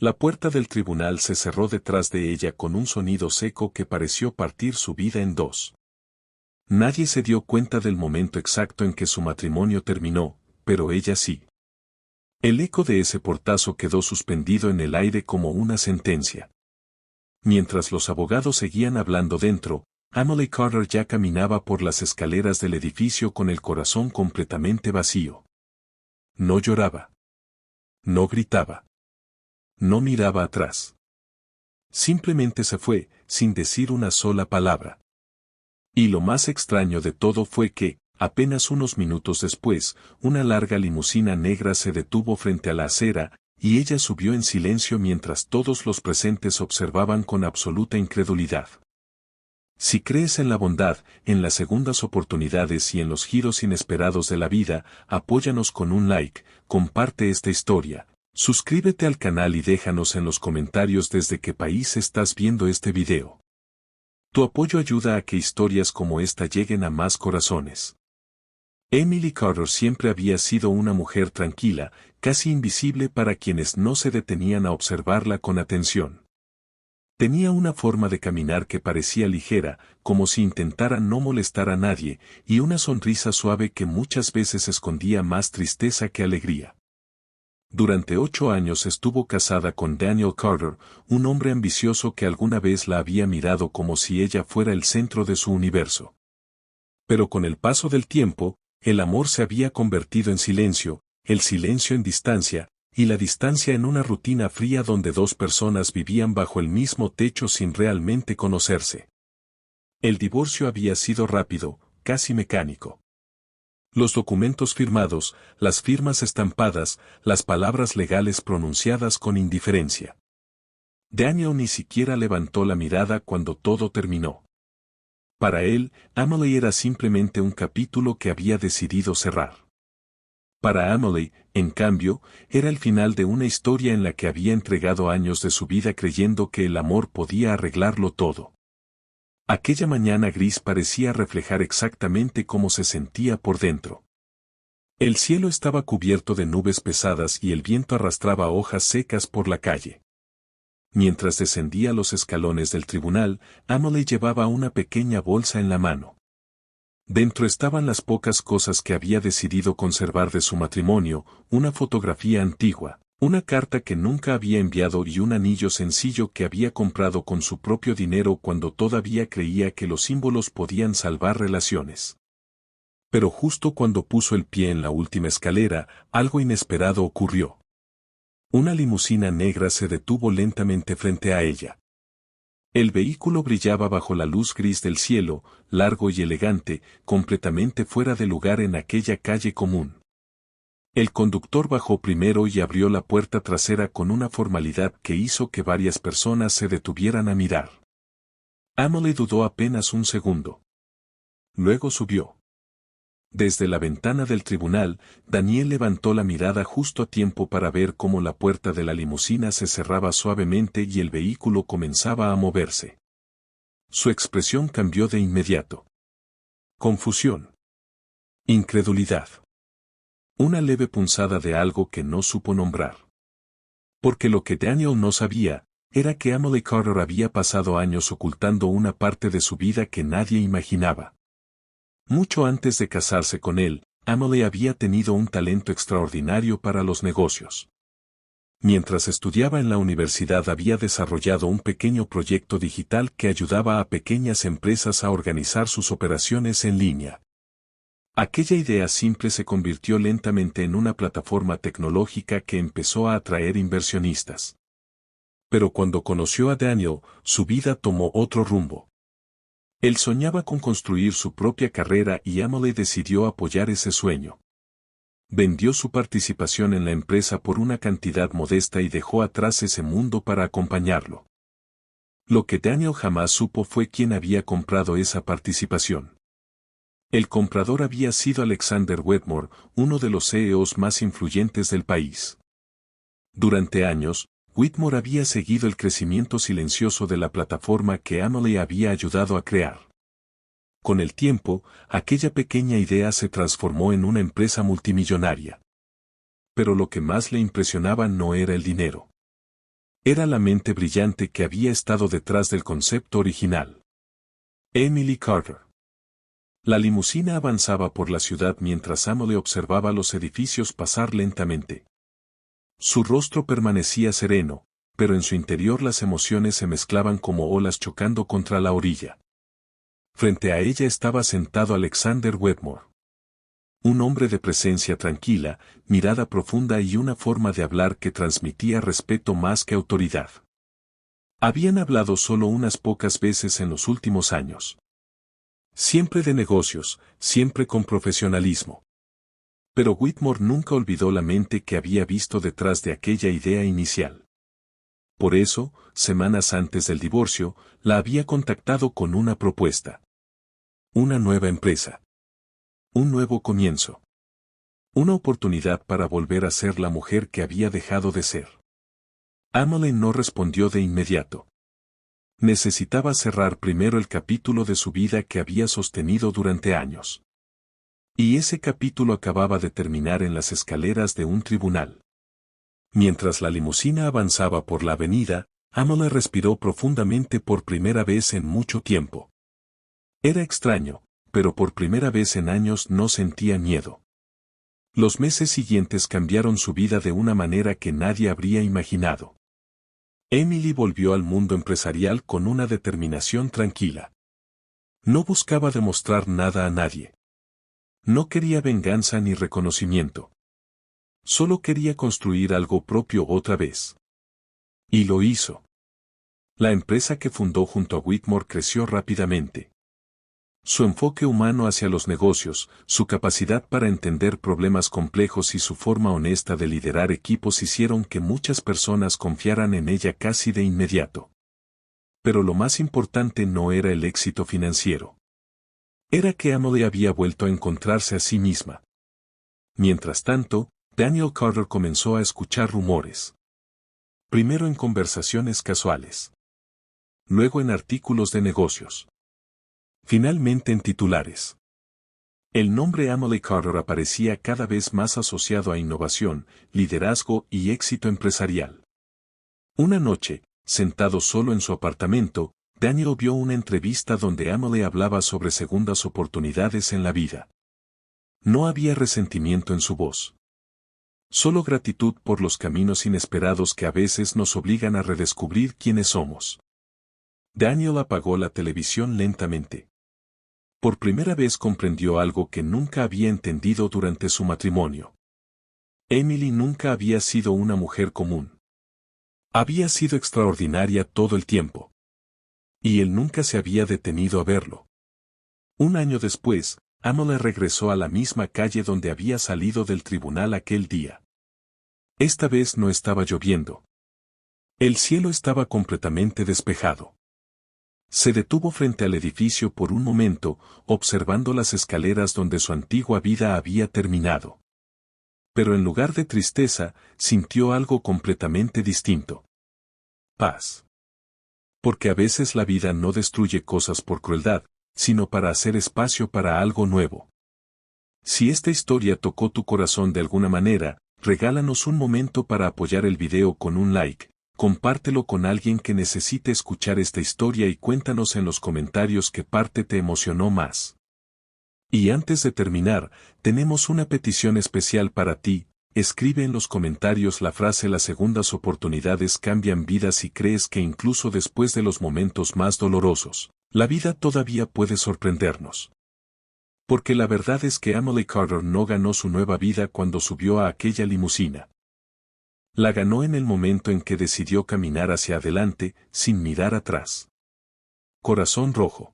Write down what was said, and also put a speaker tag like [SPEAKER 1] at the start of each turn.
[SPEAKER 1] La puerta del tribunal se cerró detrás de ella con un sonido seco que pareció partir su vida en dos. Nadie se dio cuenta del momento exacto en que su matrimonio terminó, pero ella sí. El eco de ese portazo quedó suspendido en el aire como una sentencia. Mientras los abogados seguían hablando dentro, Emily Carter ya caminaba por las escaleras del edificio con el corazón completamente vacío. No lloraba. No gritaba. No miraba atrás. Simplemente se fue, sin decir una sola palabra. Y lo más extraño de todo fue que, apenas unos minutos después, una larga limusina negra se detuvo frente a la acera, y ella subió en silencio mientras todos los presentes observaban con absoluta incredulidad. Si crees en la bondad, en las segundas oportunidades y en los giros inesperados de la vida, apóyanos con un like, comparte esta historia, suscríbete al canal y déjanos en los comentarios desde qué país estás viendo este video. Tu apoyo ayuda a que historias como esta lleguen a más corazones. Emily Carter siempre había sido una mujer tranquila, casi invisible para quienes no se detenían a observarla con atención. Tenía una forma de caminar que parecía ligera, como si intentara no molestar a nadie, y una sonrisa suave que muchas veces escondía más tristeza que alegría. Durante 8 años estuvo casada con Daniel Carter, un hombre ambicioso que alguna vez la había mirado como si ella fuera el centro de su universo. Pero con el paso del tiempo, el amor se había convertido en silencio, el silencio en distancia, y la distancia en una rutina fría donde dos personas vivían bajo el mismo techo sin realmente conocerse. El divorcio había sido rápido, casi mecánico. Los documentos firmados, las firmas estampadas, las palabras legales pronunciadas con indiferencia. Daniel ni siquiera levantó la mirada cuando todo terminó. Para él, Emily era simplemente un capítulo que había decidido cerrar. Para Emily, en cambio, era el final de una historia en la que había entregado años de su vida creyendo que el amor podía arreglarlo todo. Aquella mañana gris parecía reflejar exactamente cómo se sentía por dentro. El cielo estaba cubierto de nubes pesadas y el viento arrastraba hojas secas por la calle. Mientras descendía los escalones del tribunal, Emily llevaba una pequeña bolsa en la mano. Dentro estaban las pocas cosas que había decidido conservar de su matrimonio, una fotografía antigua, una carta que nunca había enviado y un anillo sencillo que había comprado con su propio dinero cuando todavía creía que los símbolos podían salvar relaciones. Pero justo cuando puso el pie en la última escalera, algo inesperado ocurrió. Una limusina negra se detuvo lentamente frente a ella. El vehículo brillaba bajo la luz gris del cielo, largo y elegante, completamente fuera de lugar en aquella calle común. El conductor bajó primero y abrió la puerta trasera con una formalidad que hizo que varias personas se detuvieran a mirar. Emily dudó apenas un segundo. Luego subió. Desde la ventana del tribunal, Daniel levantó la mirada justo a tiempo para ver cómo la puerta de la limusina se cerraba suavemente y el vehículo comenzaba a moverse. Su expresión cambió de inmediato. Confusión. Incredulidad. Una leve punzada de algo que no supo nombrar. Porque lo que Daniel no sabía, era que Emily Carter había pasado años ocultando una parte de su vida que nadie imaginaba. Mucho antes de casarse con él, Emily había tenido un talento extraordinario para los negocios. Mientras estudiaba en la universidad había desarrollado un pequeño proyecto digital que ayudaba a pequeñas empresas a organizar sus operaciones en línea. Aquella idea simple se convirtió lentamente en una plataforma tecnológica que empezó a atraer inversionistas. Pero cuando conoció a Daniel, su vida tomó otro rumbo. Él soñaba con construir su propia carrera y Emily decidió apoyar ese sueño. Vendió su participación en la empresa por una cantidad modesta y dejó atrás ese mundo para acompañarlo. Lo que Daniel jamás supo fue quién había comprado esa participación. El comprador había sido Alexander Wetmore, uno de los CEOs más influyentes del país. Durante años, Whitmore había seguido el crecimiento silencioso de la plataforma que Emily había ayudado a crear. Con el tiempo, aquella pequeña idea se transformó en una empresa multimillonaria. Pero lo que más le impresionaba no era el dinero. Era la mente brillante que había estado detrás del concepto original. Emily Carter. La limusina avanzaba por la ciudad mientras Emily observaba los edificios pasar lentamente. Su rostro permanecía sereno, pero en su interior las emociones se mezclaban como olas chocando contra la orilla. Frente a ella estaba sentado Alexander Wetmore. Un hombre de presencia tranquila, mirada profunda y una forma de hablar que transmitía respeto más que autoridad. Habían hablado solo unas pocas veces en los últimos años. Siempre de negocios, siempre con profesionalismo. Pero Whitmore nunca olvidó la mente que había visto detrás de aquella idea inicial. Por eso, semanas antes del divorcio, la había contactado con una propuesta. Una nueva empresa. Un nuevo comienzo. Una oportunidad para volver a ser la mujer que había dejado de ser. Emily no respondió de inmediato. Necesitaba cerrar primero el capítulo de su vida que había sostenido durante años. Y ese capítulo acababa de terminar en las escaleras de un tribunal. Mientras la limusina avanzaba por la avenida, Emily respiró profundamente por primera vez en mucho tiempo. Era extraño, pero por primera vez en años no sentía miedo. Los meses siguientes cambiaron su vida de una manera que nadie habría imaginado. Emily volvió al mundo empresarial con una determinación tranquila. No buscaba demostrar nada a nadie. No quería venganza ni reconocimiento. Solo quería construir algo propio otra vez. Y lo hizo. La empresa que fundó junto a Whitmore creció rápidamente. Su enfoque humano hacia los negocios, su capacidad para entender problemas complejos y su forma honesta de liderar equipos hicieron que muchas personas confiaran en ella casi de inmediato. Pero lo más importante no era el éxito financiero. Era que Emily había vuelto a encontrarse a sí misma. Mientras tanto, Daniel Carter comenzó a escuchar rumores. Primero en conversaciones casuales. Luego en artículos de negocios. Finalmente en titulares. El nombre Emily Carter aparecía cada vez más asociado a innovación, liderazgo y éxito empresarial. Una noche, sentado solo en su apartamento, Daniel vio una entrevista donde Emily hablaba sobre segundas oportunidades en la vida. No había resentimiento en su voz. Solo gratitud por los caminos inesperados que a veces nos obligan a redescubrir quiénes somos. Daniel apagó la televisión lentamente. Por primera vez comprendió algo que nunca había entendido durante su matrimonio. Emily nunca había sido una mujer común. Había sido extraordinaria todo el tiempo. Y él nunca se había detenido a verlo. Un año después, Emily regresó a la misma calle donde había salido del tribunal aquel día. Esta vez no estaba lloviendo. El cielo estaba completamente despejado. Se detuvo frente al edificio por un momento, observando las escaleras donde su antigua vida había terminado. Pero en lugar de tristeza, sintió algo completamente distinto. Paz. Porque a veces la vida no destruye cosas por crueldad, sino para hacer espacio para algo nuevo. Si esta historia tocó tu corazón de alguna manera, regálanos un momento para apoyar el video con un like. Compártelo con alguien que necesite escuchar esta historia y cuéntanos en los comentarios qué parte te emocionó más. Y antes de terminar, tenemos una petición especial para ti. Escribe en los comentarios la frase "las segundas oportunidades cambian vidas" si crees que incluso después de los momentos más dolorosos, la vida todavía puede sorprendernos. Porque la verdad es que Emily Carter no ganó su nueva vida cuando subió a aquella limusina. La ganó en el momento en que decidió caminar hacia adelante, sin mirar atrás. Corazón rojo.